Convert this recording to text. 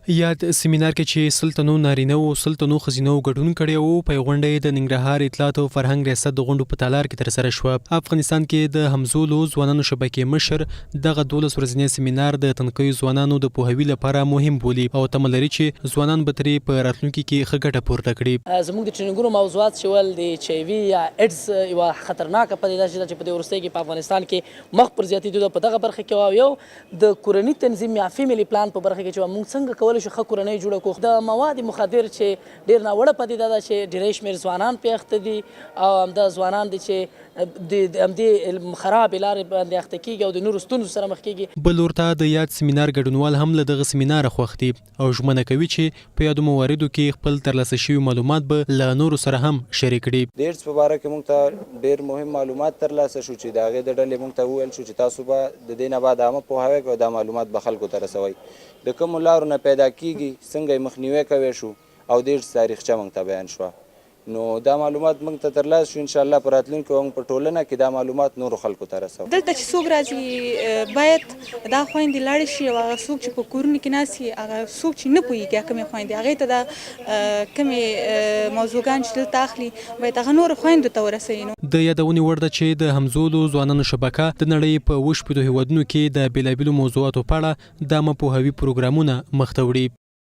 یاد سیمینار کې چې سلطنو نارینه او سلطنو خزینو ګډون کړی وو په غونډه د ننګرهار اطلاعات او فرهنګ ریاست د غونډو په تالار کې ترسره شو. افغانستان کې د همزولو ځوانانو شبکې مشر دغه 12 ورځنی سیمینار د تنکیو ځوانانو د پوهاوي لپاره مهم بولي او تمه لري چې ځوانان به ترې په راتلونکي کې ښه ګټه پورته کړي. زموږ د ټریننګونو موضوعات چې ول د ایچ ای وي یا ایډز یوه خطرناکه پدیده چې په دې وروستیو کې په افغانستان کې مخ پر زیاتېدو ده په دغه برخه کې او یو د کورني تنظیم یا فیملی پلان په برخه کې چې موږ څنګه کولی شو ښه کورنۍ جوړه کړو. د مواد مخدر چې ډېر ناوړه پدیده ده چې ډېری شمېر ځوانان پرې اخته دي او همدا ځوانان دي چې د همدې خرابې لارې باندې اخته کېږي او د نورو ستونزو سره مخ کېږي. بل ورته د یاد سیمینار ګډونوال هم له دغه سیمیناره خوښ دي او ژمنه کوي چې په یادو مواردو کې خپل ترلاسه شوي معلومات به له نورو سره هم شریک کړي. د ایډز په باره کې موږ ته ډېر مهم معلومات ترلاسه شو چې د هغې د ډلې موږ ته وویل شو چې تاسو به د دې نه بعد عامه پوهاوی کوئ دا معلومات به خلکو ته رسوئ. د کومو لارو نه پیدا کېږي څنګه یې مخنیوی کوی شو او د ایډز تاریخچه موږ ته بیان شوه. نو دا معلومات موږ ته ترلاسه شو. انشاءالله په راتلونکي موږ په ټولنه کې دا معلومات نورو خلکو ته رسوو. دلته چې څوک راځي باید دا خویندې لاړې شي او هغه څوک چې په کورونو کې ناست وي هغه څوک چې نه پوهېږي کومې خویندې هغې ته دا کومې موضوعګان چې دلته اخلي باید هغه نورو خویندو ته ورسوي. د یادونې وړ ده چې د همزولو ځوانانو شبکه د نړۍ په 18 هیوادونو کې د بېلابېلو موضوعاتو په اړه د عامه پوهاوي پروګرامونه مخ ته وړي.